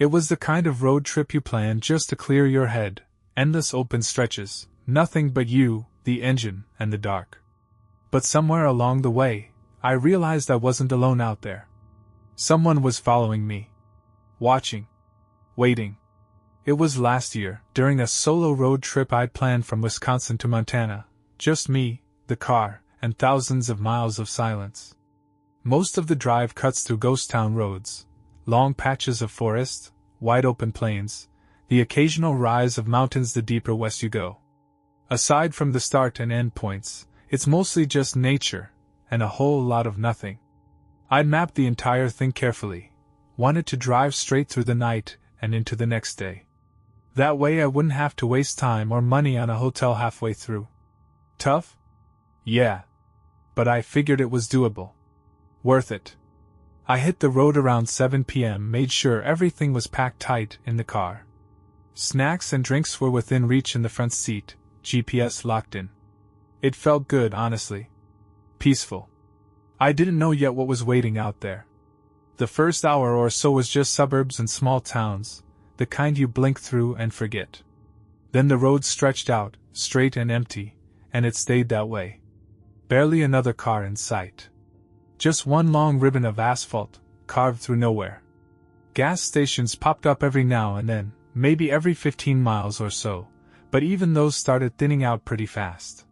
It was the kind of road trip you plan just to clear your head, endless open stretches, nothing but you, the engine, and the dark. But somewhere along the way, I realized I wasn't alone out there. Someone was following me. Watching. Waiting. It was last year, during a solo road trip I'd planned from Wisconsin to Montana. Just me, the car, and thousands of miles of silence. Most of the drive cuts through ghost town roads, long patches of forest, wide open plains, the occasional rise of mountains the deeper west you go. Aside from the start and end points, it's mostly just nature, and a whole lot of nothing. I'd mapped the entire thing carefully, wanted to drive straight through the night and into the next day. That way I wouldn't have to waste time or money on a hotel halfway through. Tough? Yeah. But I figured it was doable. Worth it. I hit the road around 7 p.m., made sure everything was packed tight in the car. Snacks and drinks were within reach in the front seat, GPS locked in. It felt good, honestly. Peaceful. I didn't know yet what was waiting out there. The first hour or so was just suburbs and small towns, the kind you blink through and forget. Then the road stretched out, straight and empty, and it stayed that way. Barely another car in sight. Just one long ribbon of asphalt, carved through nowhere. Gas stations popped up every now and then, maybe every 15 miles or so, but even those started thinning out pretty fast.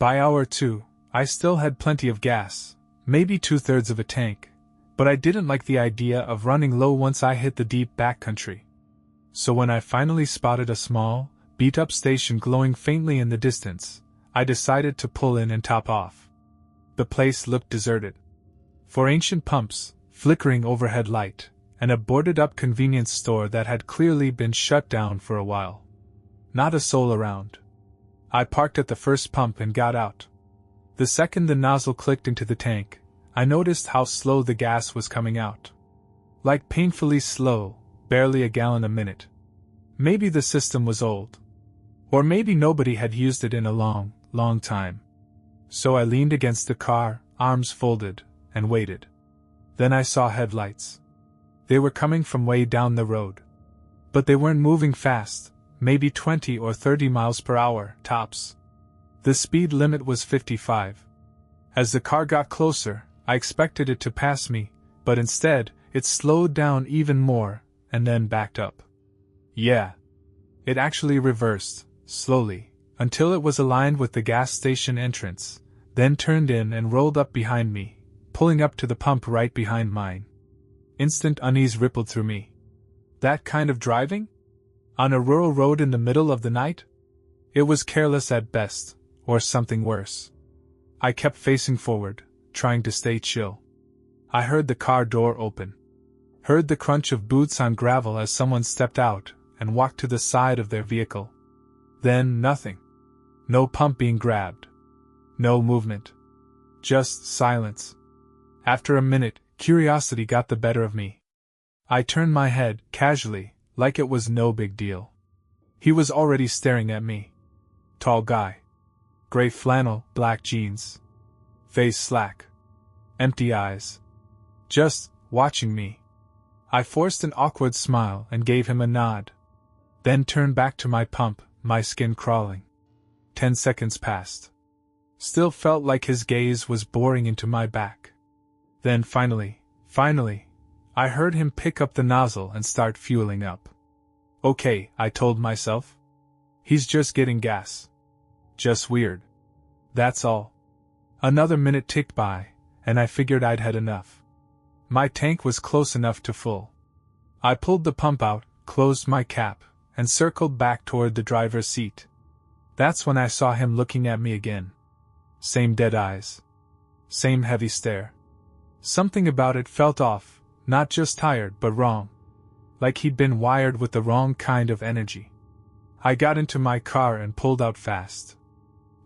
By hour 2, I still had plenty of gas, maybe 2/3 of a tank, but I didn't like the idea of running low once I hit the deep backcountry. So when I finally spotted a small, beat-up station glowing faintly in the distance, I decided to pull in and top off. The place looked deserted. For ancient pumps, flickering overhead light, and a boarded-up convenience store that had clearly been shut down for a while. Not a soul around. I parked at the first pump and got out. The second the nozzle clicked into the tank, I noticed how slow the gas was coming out. Like painfully slow, barely a gallon a minute. Maybe the system was old. Or maybe nobody had used it in a long, long time. So I leaned against the car, arms folded, and waited. Then I saw headlights. They were coming from way down the road. But they weren't moving fast, maybe 20 or 30 miles per hour, tops. The speed limit was 55. As the car got closer, I expected it to pass me, but instead, it slowed down even more, and then backed up. Yeah. It actually reversed, slowly, until it was aligned with the gas station entrance, then turned in and rolled up behind me, pulling up to the pump right behind mine. Instant unease rippled through me. That kind of driving? On a rural road in the middle of the night? It was careless at best, or something worse. I kept facing forward, trying to stay chill. I heard the car door open. Heard the crunch of boots on gravel as someone stepped out and walked to the side of their vehicle. Then nothing. No pump being grabbed. No movement. Just silence. After a minute, curiosity got the better of me. I turned my head, casually, like it was no big deal. He was already staring at me. Tall guy. Gray flannel, black jeans. Face slack. Empty eyes. Just watching me. I forced an awkward smile and gave him a nod. Then turned back to my pump, my skin crawling. 10 seconds passed. Still felt like his gaze was boring into my back. Then finally, I heard him pick up the nozzle and start fueling up. Okay, I told myself. He's just getting gas. Just weird. That's all. Another minute ticked by, and I figured I'd had enough. My tank was close enough to full. I pulled the pump out, closed my cap, and circled back toward the driver's seat. That's when I saw him looking at me again. Same dead eyes. Same heavy stare. Something about it felt off, not just tired but wrong. Like he'd been wired with the wrong kind of energy. I got into my car and pulled out fast.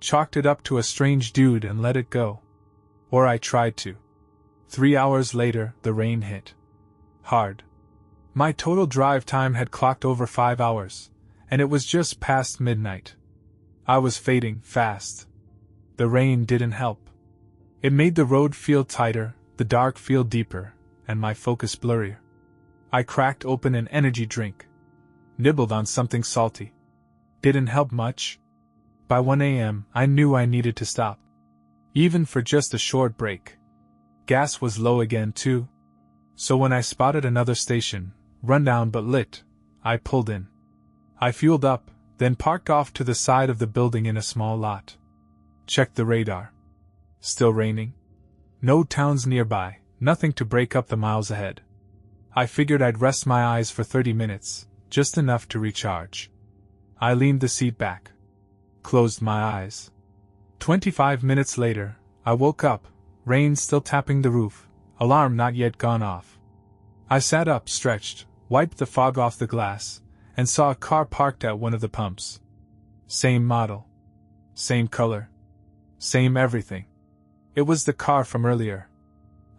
Chalked it up to a strange dude and let it go. Or I tried to. 3 hours later, the rain hit. Hard. My total drive time had clocked over 5 hours, and it was just past midnight. I was fading fast. The rain didn't help. It made the road feel tighter, the dark feel deeper, and my focus blurrier. I cracked open an energy drink. Nibbled on something salty. Didn't help much. By 1 a.m., I knew I needed to stop. Even for just a short break. Gas was low again, too. So when I spotted another station, rundown but lit, I pulled in. I fueled up, then parked off to the side of the building in a small lot. Checked the radar. Still raining. No towns nearby, nothing to break up the miles ahead. I figured I'd rest my eyes for 30 minutes, just enough to recharge. I leaned the seat back. Closed my eyes. 25 minutes later, I woke up, rain still tapping the roof, alarm not yet gone off. I sat up, stretched, wiped the fog off the glass, and saw a car parked at one of the pumps. Same model. Same color. Same everything. It was the car from earlier.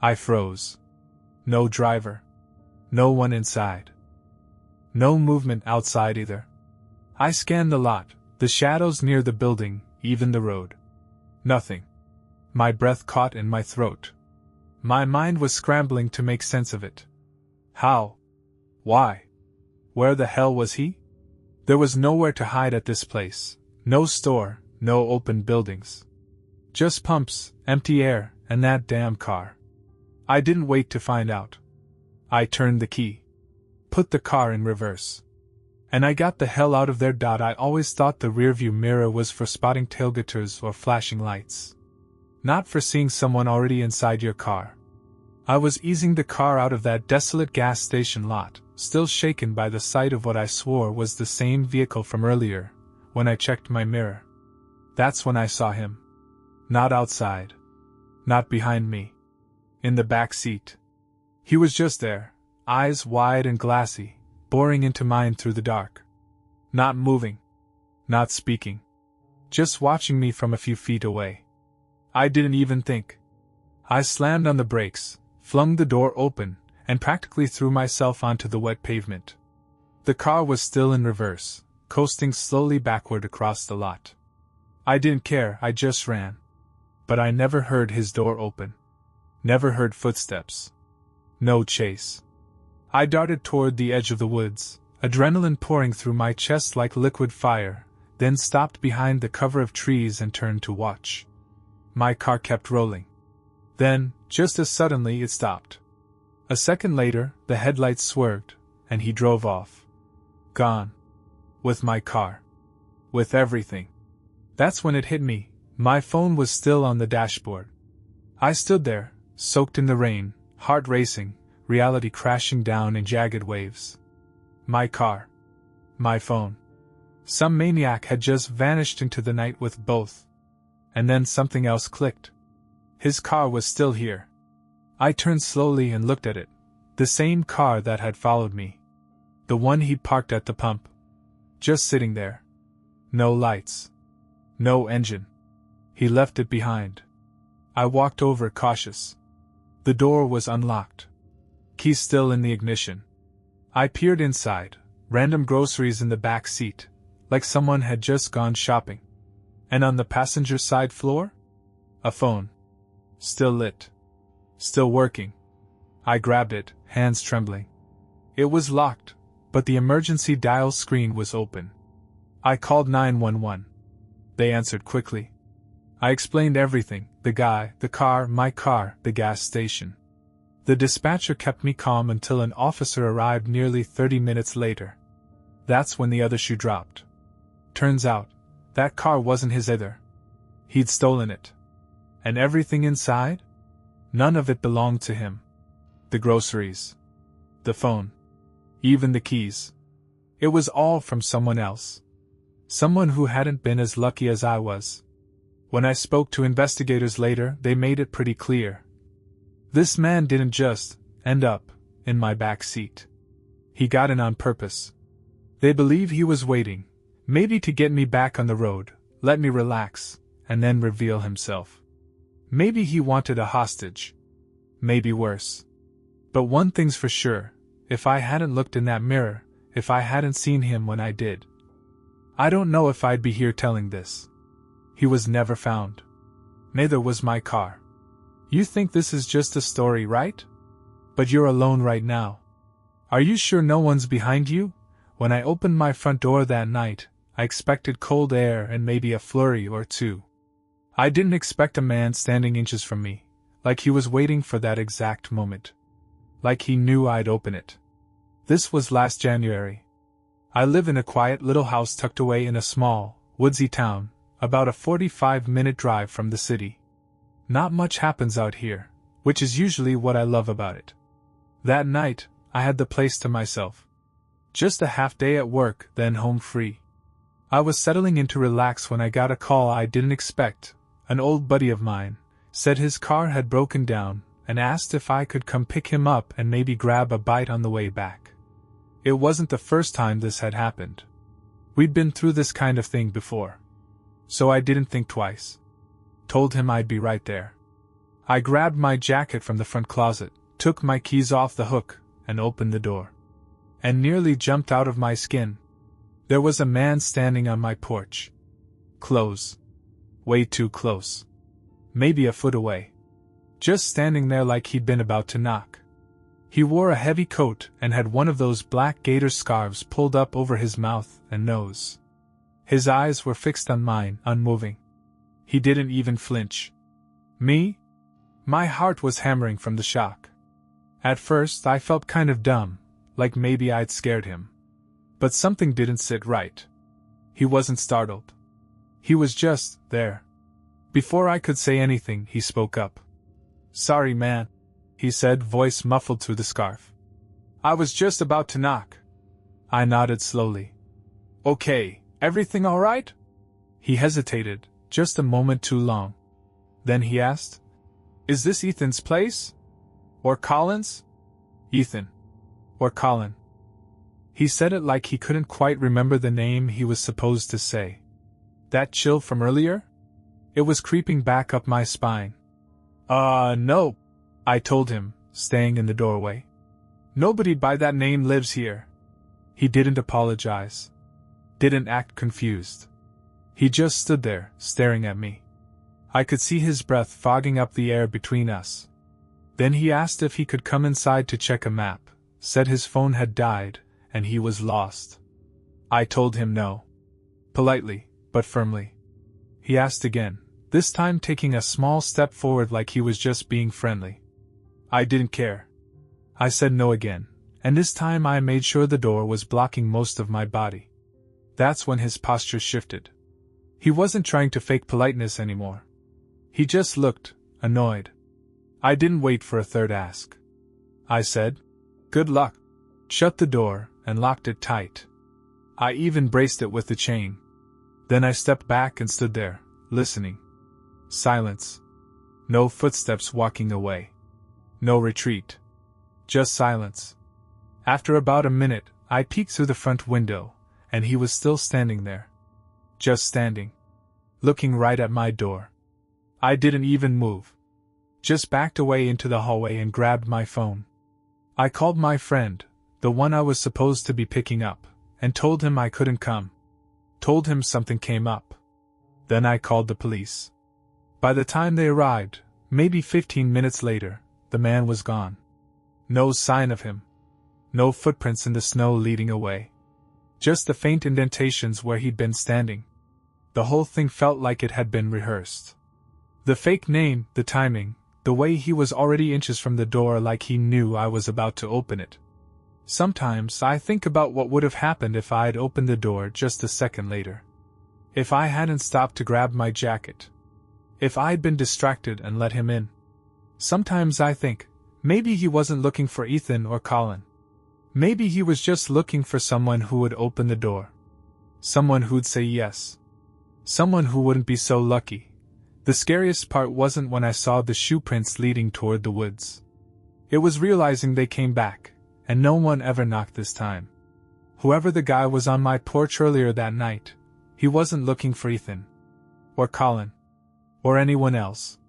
I froze. No driver. No one inside. No movement outside either. I scanned the lot, the shadows near the building, even the road. Nothing. My breath caught in my throat. My mind was scrambling to make sense of it. How? Why? Where the hell was he? There was nowhere to hide at this place. No store, no open buildings. Just pumps, empty air, and that damn car. I didn't wait to find out. I turned the key. Put the car in reverse. And I got the hell out of there. I always thought the rearview mirror was for spotting tailgaters or flashing lights. Not for seeing someone already inside your car. I was easing the car out of that desolate gas station lot, still shaken by the sight of what I swore was the same vehicle from earlier, when I checked my mirror. That's when I saw him. Not outside. Not behind me. In the back seat. He was just there, eyes wide and glassy, boring into mine through the dark. Not moving. Not speaking. Just watching me from a few feet away. I didn't even think. I slammed on the brakes, flung the door open, and practically threw myself onto the wet pavement. The car was still in reverse, coasting slowly backward across the lot. I didn't care, I just ran. But I never heard his door open. Never heard footsteps. No chase. I darted toward the edge of the woods, adrenaline pouring through my chest like liquid fire, then stopped behind the cover of trees and turned to watch. My car kept rolling. Then, just as suddenly, it stopped. A second later, the headlights swerved, and he drove off. Gone. With my car. With everything. That's when it hit me. My phone was still on the dashboard. I stood there, soaked in the rain, heart racing, reality crashing down in jagged waves. My car. My phone. Some maniac had just vanished into the night with both. And then something else clicked. His car was still here. I turned slowly and looked at it. The same car that had followed me. The one he'd parked at the pump. Just sitting there. No lights. No engine. He left it behind. I walked over, cautious. The door was unlocked. Key still in the ignition. I peered inside, random groceries in the back seat, like someone had just gone shopping. And on the passenger side floor? A phone. Still lit. Still working. I grabbed it, hands trembling. It was locked, but the emergency dial screen was open. I called 911. They answered quickly. I explained everything, the guy, the car, my car, the gas station. The dispatcher kept me calm until an officer arrived nearly 30 minutes later. That's when the other shoe dropped. Turns out, that car wasn't his either. He'd stolen it. And everything inside? None of it belonged to him. The groceries. The phone. Even the keys. It was all from someone else. Someone who hadn't been as lucky as I was. When I spoke to investigators later, they made it pretty clear. This man didn't just end up in my back seat. He got in on purpose. They believe he was waiting, maybe to get me back on the road, let me relax, and then reveal himself. Maybe he wanted a hostage. Maybe worse. But one thing's for sure, if I hadn't looked in that mirror, if I hadn't seen him when I did, I don't know if I'd be here telling this. He was never found. Neither was my car. You think this is just a story, right? But you're alone right now. Are you sure no one's behind you? When I opened my front door that night, I expected cold air and maybe a flurry or two. I didn't expect a man standing inches from me, like he was waiting for that exact moment. Like he knew I'd open it. This was last January. I live in a quiet little house tucked away in a small, woodsy town, about a 45-minute drive from the city. Not much happens out here, which is usually what I love about it. That night, I had the place to myself. Just a half day at work, then home free. I was settling in to relax when I got a call I didn't expect. An old buddy of mine said his car had broken down and asked if I could come pick him up and maybe grab a bite on the way back. It wasn't the first time this had happened. We'd been through this kind of thing before. So I didn't think twice. Told him I'd be right there. I grabbed my jacket from the front closet, took my keys off the hook, and opened the door. And nearly jumped out of my skin. There was a man standing on my porch. Close. Way too close. Maybe a foot away. Just standing there like he'd been about to knock. He wore a heavy coat and had one of those black gaiter scarves pulled up over his mouth and nose. His eyes were fixed on mine, unmoving. He didn't even flinch. Me? My heart was hammering from the shock. At first I felt kind of dumb, like maybe I'd scared him. But something didn't sit right. He wasn't startled. He was just there. Before I could say anything, he spoke up. "Sorry, man," he said, voice muffled through the scarf. "I was just about to knock." I nodded slowly. "Okay, everything all right?" He hesitated, just a moment too long. Then he asked, "Is this Ethan's place? Or Colin's?" "Ethan. Or Colin." He said it like he couldn't quite remember the name he was supposed to say. That chill from earlier? It was creeping back up my spine. No," I told him, staying in the doorway. "Nobody by that name lives here." He didn't apologize. Didn't act confused. He just stood there, staring at me. I could see his breath fogging up the air between us. Then he asked if he could come inside to check a map, said his phone had died, and he was lost. I told him no. Politely, but firmly. He asked again, this time taking a small step forward like he was just being friendly. I didn't care. I said no again, and this time I made sure the door was blocking most of my body. That's when his posture shifted. He wasn't trying to fake politeness anymore. He just looked annoyed. I didn't wait for a third ask. I said, "Good luck," shut the door, and locked it tight. I even braced it with the chain. Then I stepped back and stood there, listening. Silence. No footsteps walking away. No retreat. Just silence. After about a minute, I peeked through the front window, and he was still standing there. Just standing. Looking right at my door. I didn't even move. Just backed away into the hallway and grabbed my phone. I called my friend, the one I was supposed to be picking up, and told him I couldn't come. Told him something came up. Then I called the police. By the time they arrived, maybe 15 minutes later, the man was gone. No sign of him. No footprints in the snow leading away. Just the faint indentations where he'd been standing. The whole thing felt like it had been rehearsed. The fake name, the timing, the way he was already inches from the door like he knew I was about to open it. Sometimes I think about what would have happened if I'd opened the door just a second later. If I hadn't stopped to grab my jacket. If I'd been distracted and let him in. Sometimes I think, maybe he wasn't looking for Ethan or Colin. Maybe he was just looking for someone who would open the door. Someone who'd say yes. Someone who wouldn't be so lucky. The scariest part wasn't when I saw the shoe prints leading toward the woods. It was realizing they came back, and no one ever knocked this time. Whoever the guy was on my porch earlier that night, he wasn't looking for Ethan. Or Colin. Or anyone else.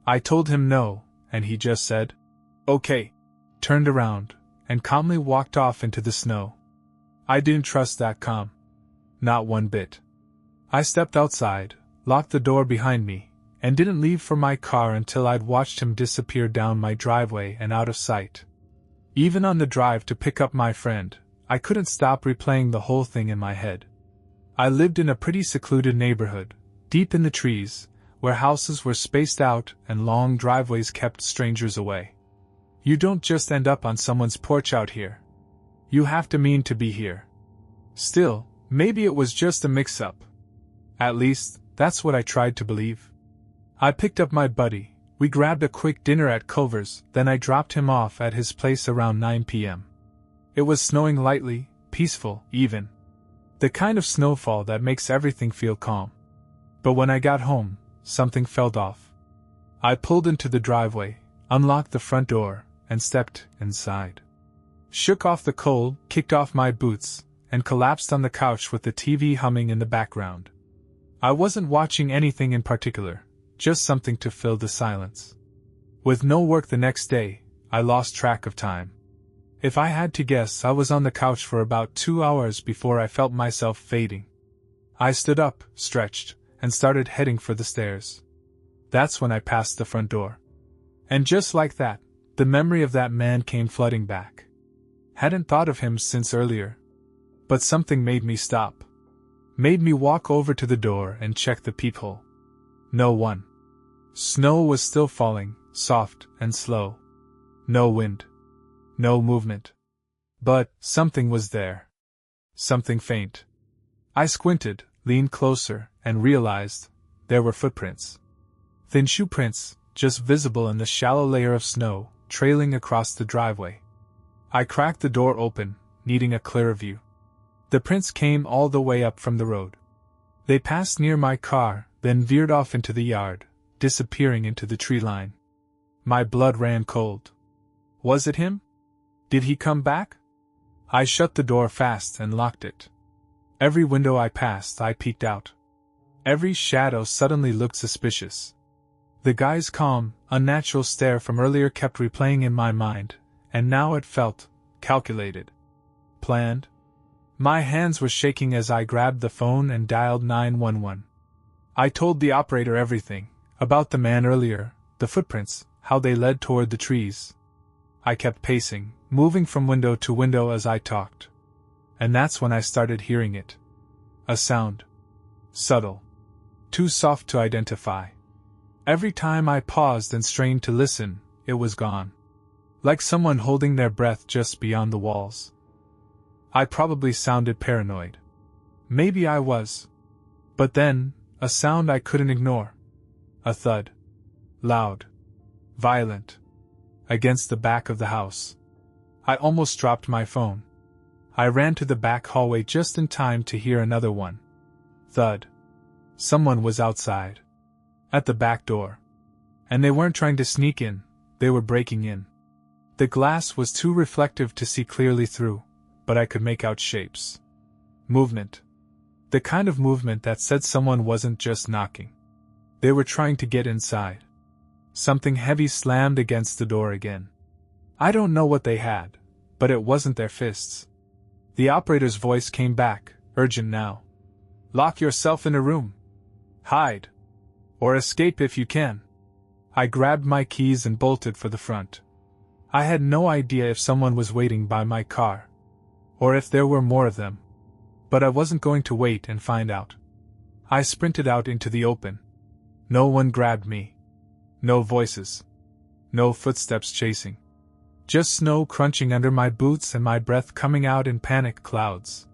I told him no, and he just said, "Okay," turned around, and calmly walked off into the snow. I didn't trust that calm. Not one bit. I stepped outside, locked the door behind me, and didn't leave for my car until I'd watched him disappear down my driveway and out of sight. Even on the drive to pick up my friend, I couldn't stop replaying the whole thing in my head. I lived in a pretty secluded neighborhood, deep in the trees, where houses were spaced out and long driveways kept strangers away. You don't just end up on someone's porch out here. You have to mean to be here. Still, maybe it was just a mix-up. At least, that's what I tried to believe. I picked up my buddy, we grabbed a quick dinner at Culver's, then I dropped him off at his place around 9 p.m. It was snowing lightly, peaceful, even. The kind of snowfall that makes everything feel calm. But when I got home, something felt off. I pulled into the driveway, unlocked the front door, and stepped inside. Shook off the cold, kicked off my boots, and collapsed on the couch with the TV humming in the background. I wasn't watching anything in particular, just something to fill the silence. With no work the next day, I lost track of time. If I had to guess, I was on the couch for about 2 hours before I felt myself fading. I stood up, stretched, and started heading for the stairs. That's when I passed the front door. And just like that, the memory of that man came flooding back. Hadn't thought of him since earlier. But something made me stop. Made me walk over to the door and check the peephole. No one. Snow was still falling, soft and slow. No wind. No movement. But something was there. Something faint. I squinted, leaned closer, and realized there were footprints. Thin shoe prints, just visible in the shallow layer of snow, trailing across the driveway. I cracked the door open, needing a clearer view. The prints came all the way up from the road. They passed near my car, then veered off into the yard, disappearing into the tree line. My blood ran cold. Was it him? Did he come back? I shut the door fast and locked it. Every window I passed, I peeked out. Every shadow suddenly looked suspicious. The guy's calm, unnatural stare from earlier kept replaying in my mind, and now it felt calculated. Planned? My hands were shaking as I grabbed the phone and dialed 911. I told the operator everything, about the man earlier, the footprints, how they led toward the trees. I kept pacing, moving from window to window as I talked. And that's when I started hearing it. A sound. Subtle. Too soft to identify. Every time I paused and strained to listen, it was gone. Like someone holding their breath just beyond the walls. I probably sounded paranoid. Maybe I was. But then, a sound I couldn't ignore. A thud. Loud. Violent. Against the back of the house. I almost dropped my phone. I ran to the back hallway just in time to hear another one. Thud. Someone was outside. At the back door. And they weren't trying to sneak in, they were breaking in. The glass was too reflective to see clearly through, but I could make out shapes. Movement. The kind of movement that said someone wasn't just knocking. They were trying to get inside. Something heavy slammed against the door again. I don't know what they had, but it wasn't their fists. The operator's voice came back, urgent now. Lock yourself in a room. Hide. Or escape if you can. I grabbed my keys and bolted for the front. I had no idea if someone was waiting by my car. Or if there were more of them. But I wasn't going to wait and find out. I sprinted out into the open. No one grabbed me. No voices. No footsteps chasing. Just snow crunching under my boots and my breath coming out in panic clouds.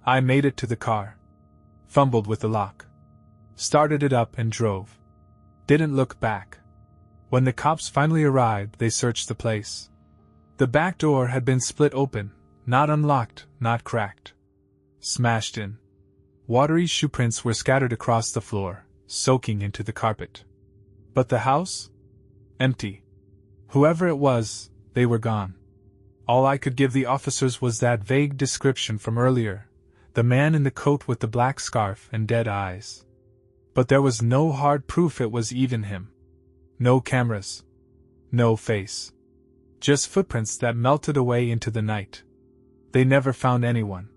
I made it to the car. Fumbled with the lock. Started it up and drove. Didn't look back. When the cops finally arrived, they searched the place. The back door had been split open, not unlocked, not cracked. Smashed in. Watery shoe prints were scattered across the floor, soaking into the carpet. But the house? Empty. Whoever it was, they were gone. All I could give the officers was that vague description from earlier, the man in the coat with the black scarf and dead eyes. But there was no hard proof it was even him. No cameras. No face. Just footprints that melted away into the night. They never found anyone.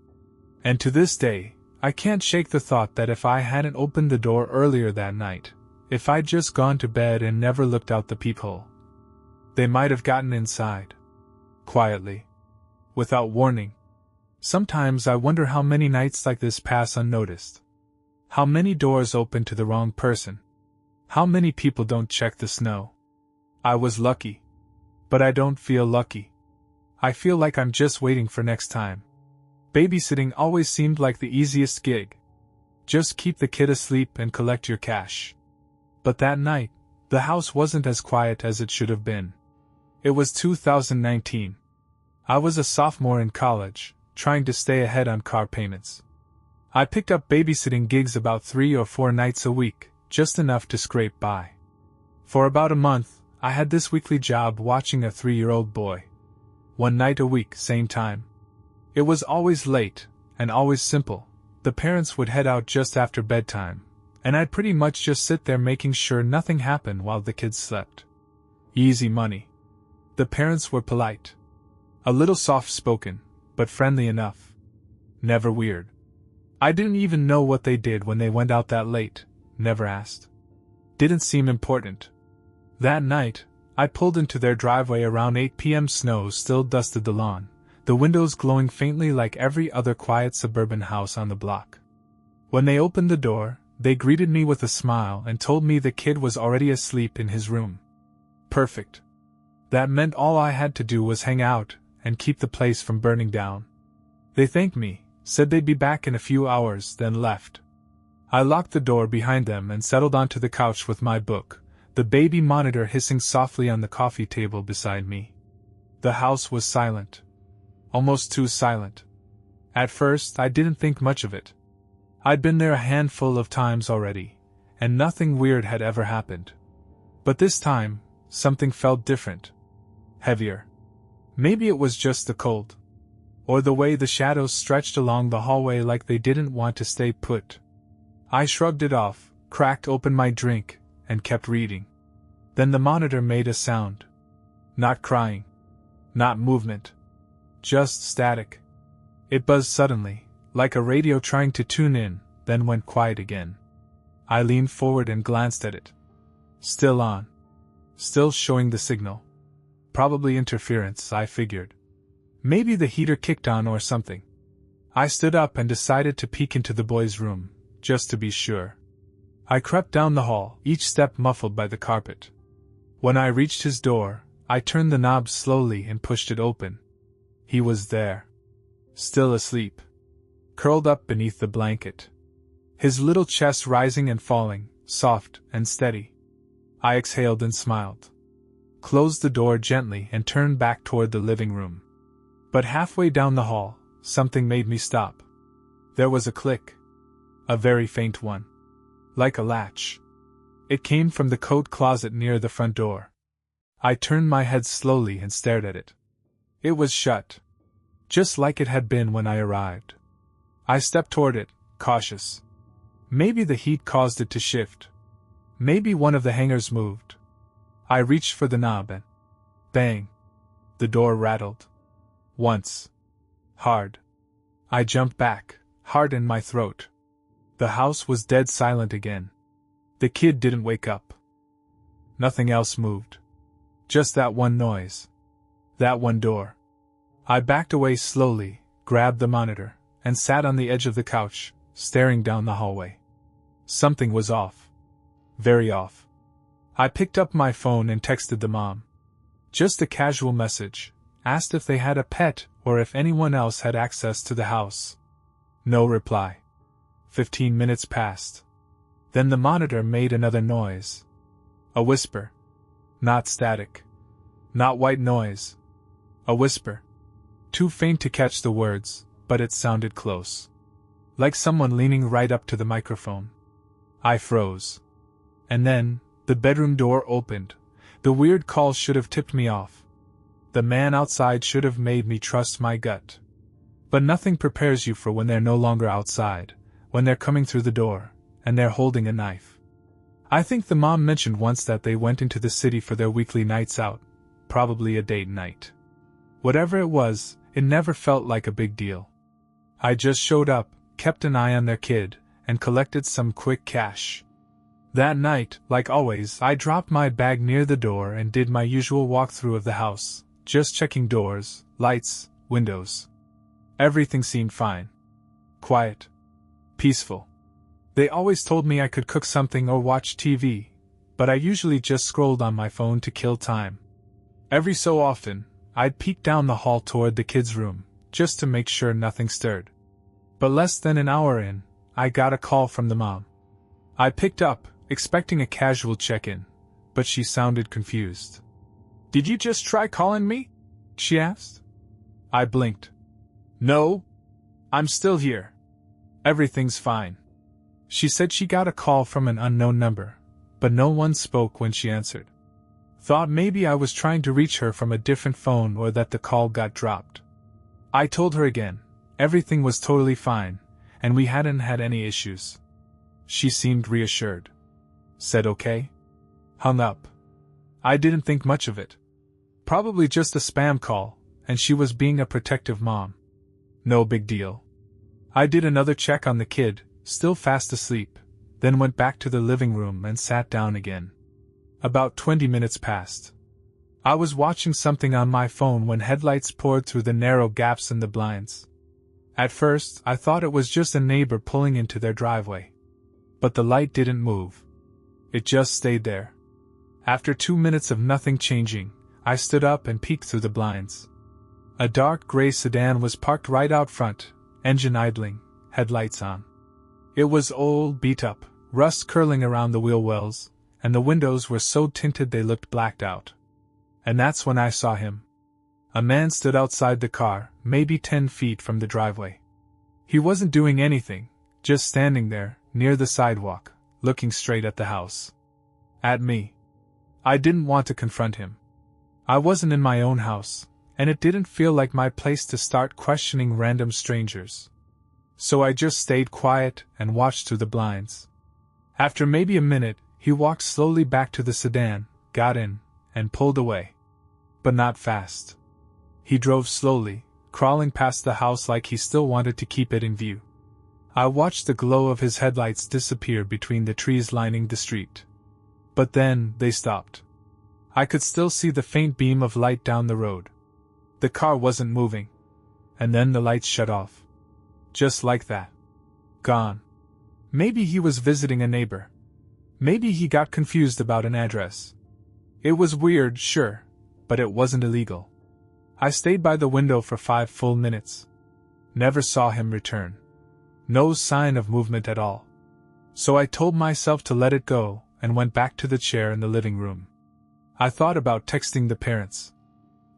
And to this day, I can't shake the thought that if I hadn't opened the door earlier that night, if I'd just gone to bed and never looked out the peephole, they might have gotten inside. quietly, without warning. Sometimes I wonder how many nights like this pass unnoticed. How many doors open to the wrong person. How many people don't check the snow. I was lucky. But I don't feel lucky. I feel like I'm just waiting for next time. Babysitting always seemed like the easiest gig. Just keep the kid asleep and collect your cash. But that night, the house wasn't as quiet as it should have been. It was 2019. I was a sophomore in college, trying to stay ahead on car payments. I picked up babysitting gigs about 3 or 4 nights a week, just enough to scrape by. For about a month, I had this weekly job watching a 3-year-old boy. 1 night a week, same time. It was always late, and always simple. The parents would head out just after bedtime, and I'd pretty much just sit there making sure nothing happened while the kids slept. Easy money. The parents were polite. A little soft-spoken, but friendly enough. Never weird. I didn't even know what they did when they went out that late, never asked. Didn't seem important. That night, I pulled into their driveway around 8 p.m. Snow still dusted the lawn, the windows glowing faintly like every other quiet suburban house on the block. When they opened the door, they greeted me with a smile and told me the kid was already asleep in his room. Perfect. That meant all I had to do was hang out and keep the place from burning down. They thanked me, said they'd be back in a few hours, then left. I locked the door behind them and settled onto the couch with my book, the baby monitor hissing softly on the coffee table beside me. The house was silent. Almost too silent. At first, I didn't think much of it. I'd been there a handful of times already, and nothing weird had ever happened. But this time, something felt different. Heavier. Maybe it was just the cold. Or the way the shadows stretched along the hallway like they didn't want to stay put. I shrugged it off, cracked open my drink, and kept reading. Then the monitor made a sound. Not crying. Not movement. Just static. It buzzed suddenly, like a radio trying to tune in, then went quiet again. I leaned forward and glanced at it. Still on. Still showing the signal. Probably interference, I figured. Maybe the heater kicked on or something. I stood up and decided to peek into the boy's room, just to be sure. I crept down the hall, each step muffled by the carpet. When I reached his door, I turned the knob slowly and pushed it open. He was there. Still asleep. Curled up beneath the blanket. His little chest rising and falling, soft and steady. I exhaled and smiled. Closed the door gently and turned back toward the living room. But halfway down the hall, something made me stop. There was a click. A very faint one. Like a latch. It came from the coat closet near the front door. I turned my head slowly and stared at it. It was shut. Just like it had been when I arrived. I stepped toward it, cautious. Maybe the heat caused it to shift. Maybe one of the hangers moved. I reached for the knob and... bang! The door rattled. Once. Hard. I jumped back, heart in my throat. The house was dead silent again. The kid didn't wake up. Nothing else moved. Just that one noise. That one door. I backed away slowly, grabbed the monitor, and sat on the edge of the couch, staring down the hallway. Something was off. Very off. I picked up my phone and texted the mom. Just a casual message, asked if they had a pet or if anyone else had access to the house. No reply. 15 minutes passed. Then the monitor made another noise. A whisper. Not static. Not white noise. A whisper. Too faint to catch the words, but it sounded close. Like someone leaning right up to the microphone. I froze. And then, the bedroom door opened. The weird call should have tipped me off. The man outside should have made me trust my gut. But nothing prepares you for when they're no longer outside, when they're coming through the door, and they're holding a knife. I think the mom mentioned once that they went into the city for their weekly nights out, probably a date night. Whatever it was, it never felt like a big deal. I just showed up, kept an eye on their kid, and collected some quick cash. That night, like always, I dropped my bag near the door and did my usual walkthrough of the house, just checking doors, lights, windows. Everything seemed fine. Quiet. Peaceful. They always told me I could cook something or watch TV, but I usually just scrolled on my phone to kill time. Every so often, I'd peek down the hall toward the kids' room, just to make sure nothing stirred. But less than an hour in, I got a call from the mom. I picked up, expecting a casual check-in, but she sounded confused. "Did you just try calling me?" she asked. I blinked. "No. I'm still here. Everything's fine." She said she got a call from an unknown number, but no one spoke when she answered. Thought maybe I was trying to reach her from a different phone or that the call got dropped. I told her again, everything was totally fine, and we hadn't had any issues. She seemed reassured. Said okay. Hung up. I didn't think much of it. Probably just a spam call, and she was being a protective mom. No big deal. I did another check on the kid, still fast asleep, then went back to the living room and sat down again. About 20 minutes passed. I was watching something on my phone when headlights poured through the narrow gaps in the blinds. At first, I thought it was just a neighbor pulling into their driveway. But the light didn't move. It just stayed there. After 2 minutes of nothing changing, I stood up and peeked through the blinds. A dark gray sedan was parked right out front, engine idling, headlights on. It was old, beat up, rust curling around the wheel wells, and the windows were so tinted they looked blacked out. And that's when I saw him. A man stood outside the car, maybe 10 feet from the driveway. He wasn't doing anything, just standing there, near the sidewalk, looking straight at the house. At me. I didn't want to confront him. I wasn't in my own house, and it didn't feel like my place to start questioning random strangers. So I just stayed quiet and watched through the blinds. After maybe a minute, he walked slowly back to the sedan, got in, and pulled away. But not fast. He drove slowly, crawling past the house like he still wanted to keep it in view. I watched the glow of his headlights disappear between the trees lining the street. But then, they stopped. I could still see the faint beam of light down the road. The car wasn't moving. And then the lights shut off. Just like that. Gone. Maybe he was visiting a neighbor. Maybe he got confused about an address. It was weird, sure, but it wasn't illegal. I stayed by the window for 5 full minutes. Never saw him return. No sign of movement at all. So I told myself to let it go and went back to the chair in the living room. I thought about texting the parents.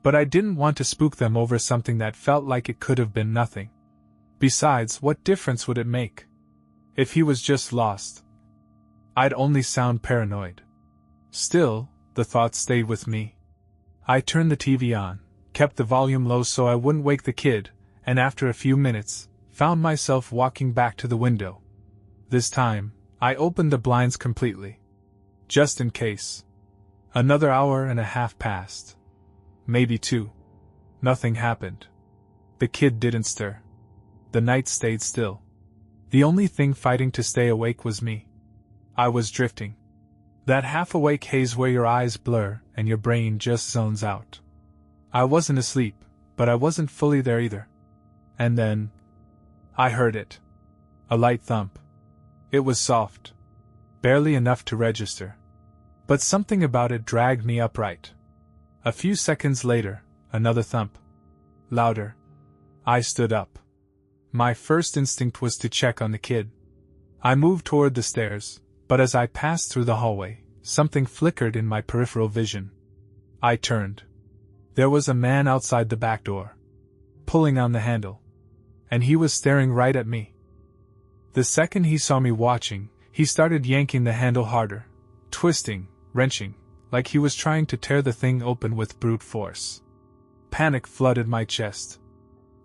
But I didn't want to spook them over something that felt like it could have been nothing. Besides, what difference would it make? If he was just lost, I'd only sound paranoid. Still, the thought stayed with me. I turned the TV on, kept the volume low so I wouldn't wake the kid, and after a few minutes, found myself walking back to the window. This time, I opened the blinds completely. Just in case. Another hour and a half passed. Maybe 2. Nothing happened. The kid didn't stir. The night stayed still. The only thing fighting to stay awake was me. I was drifting. That half-awake haze where your eyes blur and your brain just zones out. I wasn't asleep, but I wasn't fully there either. And then, I heard it. A light thump. It was soft. Barely enough to register. But something about it dragged me upright. A few seconds later, another thump. Louder. I stood up. My first instinct was to check on the kid. I moved toward the stairs, but as I passed through the hallway, something flickered in my peripheral vision. I turned. There was a man outside the back door, pulling on the handle, and he was staring right at me. The second he saw me watching, he started yanking the handle harder, twisting, wrenching, like he was trying to tear the thing open with brute force. Panic flooded my chest.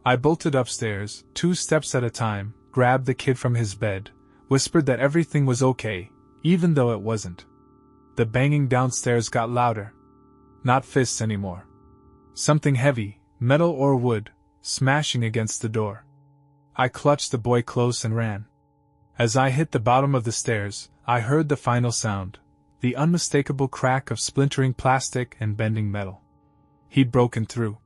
I bolted upstairs, 2 steps at a time, grabbed the kid from his bed, whispered that everything was okay, even though it wasn't. The banging downstairs got louder. Not fists anymore. Something heavy, metal or wood, smashing against the door. I clutched the boy close and ran. As I hit the bottom of the stairs, I heard the final sound, the unmistakable crack of splintering plastic and bending metal. He'd broken through.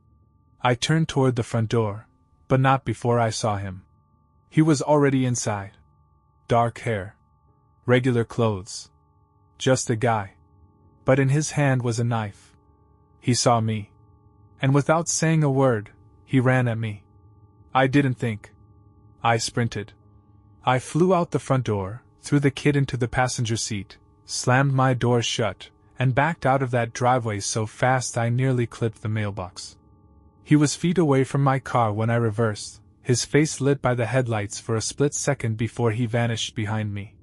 I turned toward the front door, but not before I saw him. He was already inside. Dark hair. Regular clothes. Just a guy. But in his hand was a knife. He saw me. And without saying a word, he ran at me. I didn't think. I sprinted. I flew out the front door, threw the kid into the passenger seat, slammed my door shut, and backed out of that driveway so fast I nearly clipped the mailbox. He was feet away from my car when I reversed, his face lit by the headlights for a split second before he vanished behind me.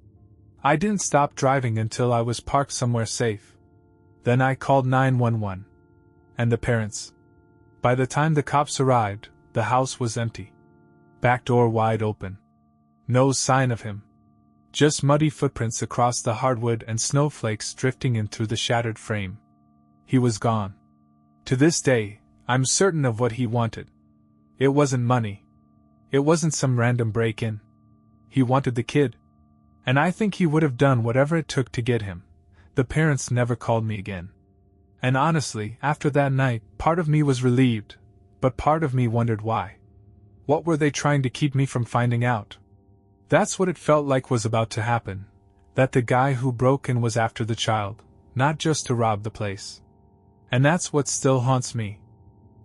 I didn't stop driving until I was parked somewhere safe. Then I called 911. And the parents. By the time the cops arrived, the house was empty. Back door wide open. No sign of him. Just muddy footprints across the hardwood and snowflakes drifting in through the shattered frame. He was gone. To this day, I'm certain of what he wanted. It wasn't money. It wasn't some random break-in. He wanted the kid. And I think he would have done whatever it took to get him. The parents never called me again. And honestly, after that night, part of me was relieved, but part of me wondered why. What were they trying to keep me from finding out? That's what it felt like was about to happen, that the guy who broke in was after the child, not just to rob the place. And that's what still haunts me.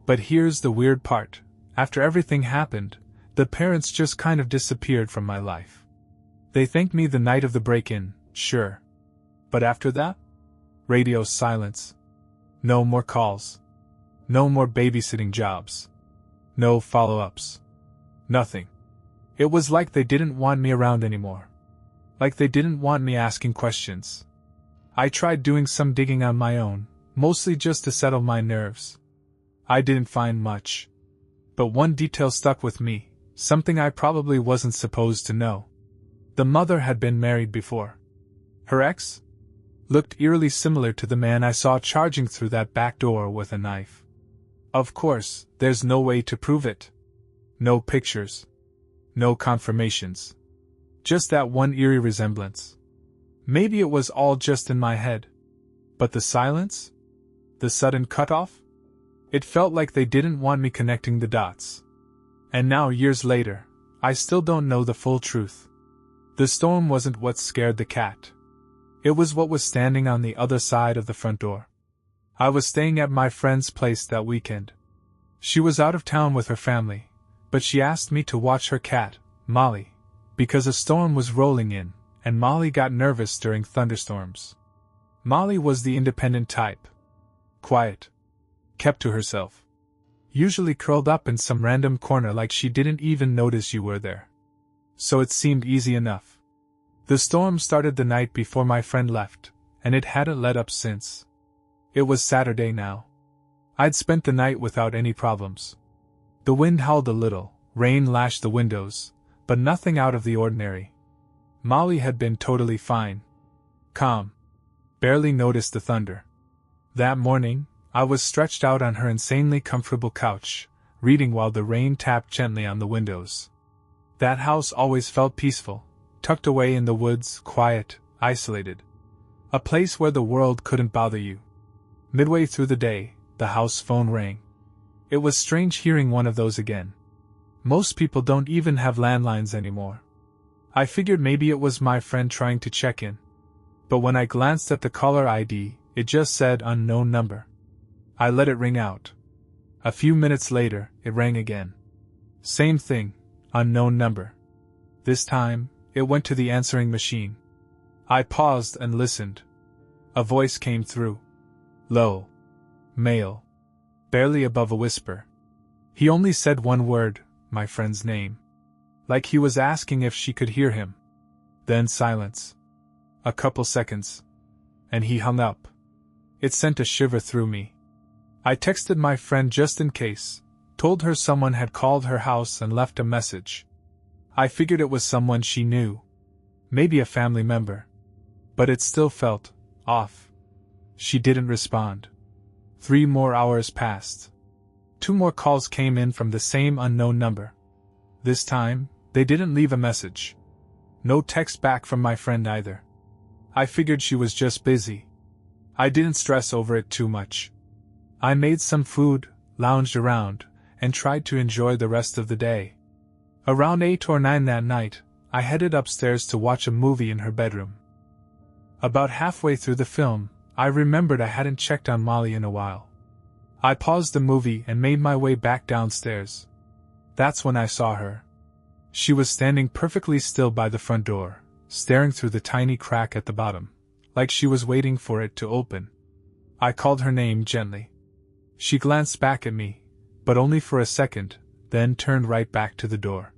But here's the weird part. After everything happened, the parents just kind of disappeared from my life. They thanked me the night of the break-in, sure. But after that? Radio silence. No more calls. No more babysitting jobs. No follow-ups. Nothing. It was like they didn't want me around anymore. Like they didn't want me asking questions. I tried doing some digging on my own, mostly just to settle my nerves. I didn't find much. But one detail stuck with me, something I probably wasn't supposed to know. The mother had been married before. Her ex looked eerily similar to the man I saw charging through that back door with a knife. Of course, there's no way to prove it. No pictures. No confirmations. Just that one eerie resemblance. Maybe it was all just in my head. But the silence? The sudden cutoff? It felt like they didn't want me connecting the dots. And now, years later, I still don't know the full truth. The storm wasn't what scared the cat. It was what was standing on the other side of the front door. I was staying at my friend's place that weekend. She was out of town with her family, but she asked me to watch her cat, Molly, because a storm was rolling in, and Molly got nervous during thunderstorms. Molly was the independent type. Quiet. Kept to herself. Usually curled up in some random corner like she didn't even notice you were there. So it seemed easy enough. The storm started the night before my friend left, and it hadn't let up since. It was Saturday now. I'd spent the night without any problems. The wind howled a little, rain lashed the windows, but nothing out of the ordinary. Molly had been totally fine. Calm. Barely noticed the thunder. That morning, I was stretched out on her insanely comfortable couch, reading while the rain tapped gently on the windows. That house always felt peaceful, tucked away in the woods, quiet, isolated. A place where the world couldn't bother you. Midway through the day, the house phone rang. It was strange hearing one of those again. Most people don't even have landlines anymore. I figured maybe it was my friend trying to check in. But when I glanced at the caller ID, it just said unknown number. I let it ring out. A few minutes later, it rang again. Same thing, unknown number. This time, it went to the answering machine. I paused and listened. A voice came through. Low. Male. Barely above a whisper. He only said one word, my friend's name. Like he was asking if she could hear him. Then silence. A couple seconds. And he hung up. It sent a shiver through me. I texted my friend just in case, told her someone had called her house and left a message. I figured it was someone she knew. Maybe a family member. But it still felt off. She didn't respond. 3 more hours passed. 2 more calls came in from the same unknown number. This time, they didn't leave a message. No text back from my friend either. I figured she was just busy. I didn't stress over it too much. I made some food, lounged around, and tried to enjoy the rest of the day. Around 8 or 9 that night, I headed upstairs to watch a movie in her bedroom. About halfway through the film, I remembered I hadn't checked on Molly in a while. I paused the movie and made my way back downstairs. That's when I saw her. She was standing perfectly still by the front door, staring through the tiny crack at the bottom, like she was waiting for it to open. I called her name gently. She glanced back at me, but only for a second, then turned right back to the door.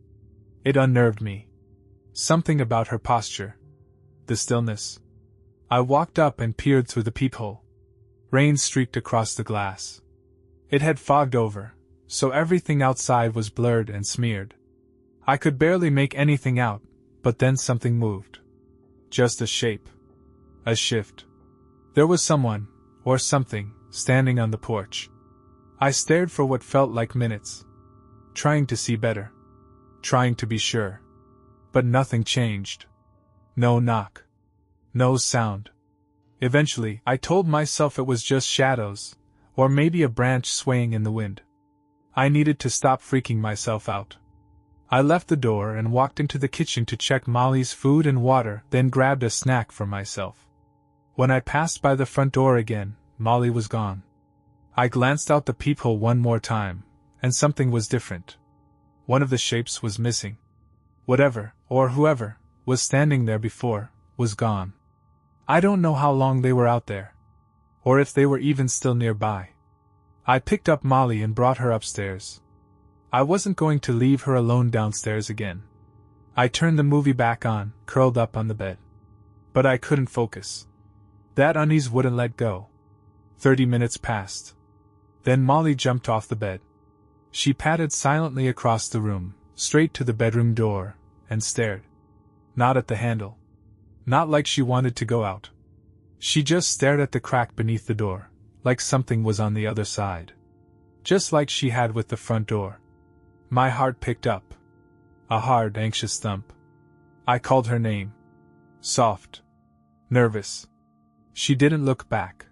It unnerved me. Something about her posture. The stillness. I walked up and peered through the peephole. Rain streaked across the glass. It had fogged over, so everything outside was blurred and smeared. I could barely make anything out, but then something moved. Just a shape. A shift. There was someone, or something, standing on the porch. I stared for what felt like minutes. Trying to see better. Trying to be sure. But nothing changed. No knock. No sound. Eventually, I told myself it was just shadows, or maybe a branch swaying in the wind. I needed to stop freaking myself out. I left the door and walked into the kitchen to check Molly's food and water, then grabbed a snack for myself. When I passed by the front door again, Molly was gone. I glanced out the peephole one more time, and something was different. One of the shapes was missing. Whatever, or whoever, was standing there before, was gone. I don't know how long they were out there, or if they were even still nearby. I picked up Molly and brought her upstairs. I wasn't going to leave her alone downstairs again. I turned the movie back on, curled up on the bed. But I couldn't focus. That unease wouldn't let go. 30 minutes passed. Then Molly jumped off the bed. She padded silently across the room, straight to the bedroom door, and stared. Not at the handle. Not like she wanted to go out. She just stared at the crack beneath the door, like something was on the other side. Just like she had with the front door. My heart picked up. A hard, anxious thump. I called her name. Soft. Nervous. She didn't look back.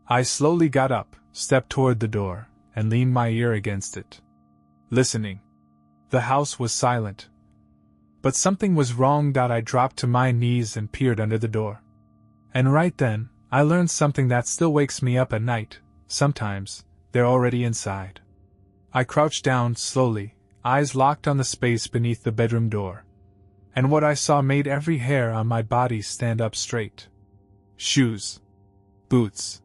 I slowly got up, stepped toward the door, and leaned my ear against it. Listening. The house was silent. But something was wrong. I dropped to my knees and peered under the door. And right then, I learned something that still wakes me up at night. Sometimes, they're already inside. I crouched down slowly, eyes locked on the space beneath the bedroom door. And what I saw made every hair on my body stand up straight. Shoes. Boots.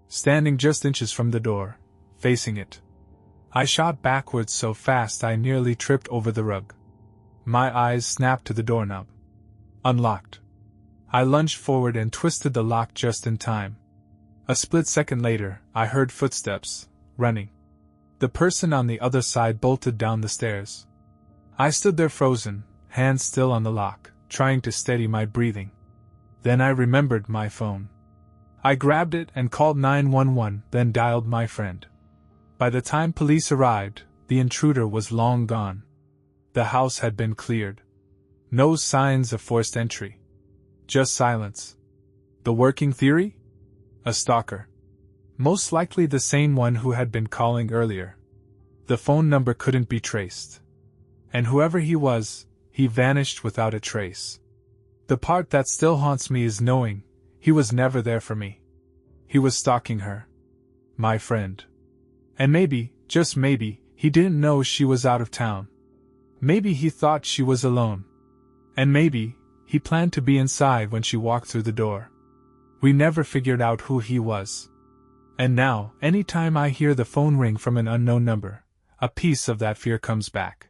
Standing just inches from the door, facing it. I shot backwards so fast I nearly tripped over the rug. My eyes snapped to the doorknob. Unlocked. I lunged forward and twisted the lock just in time. A split second later, I heard footsteps, running. The person on the other side bolted down the stairs. I stood there frozen, hands still on the lock, trying to steady my breathing. Then I remembered my phone. I grabbed it and called 911, then dialed my friend. By the time police arrived, the intruder was long gone. The house had been cleared. No signs of forced entry. Just silence. The working theory? A stalker. Most likely the same one who had been calling earlier. The phone number couldn't be traced. And whoever he was, he vanished without a trace. The part that still haunts me is knowing he was never there for me. He was stalking her. My friend. And maybe, just maybe, he didn't know she was out of town. Maybe he thought she was alone. And maybe, he planned to be inside when she walked through the door. We never figured out who he was. And now, anytime I hear the phone ring from an unknown number, a piece of that fear comes back.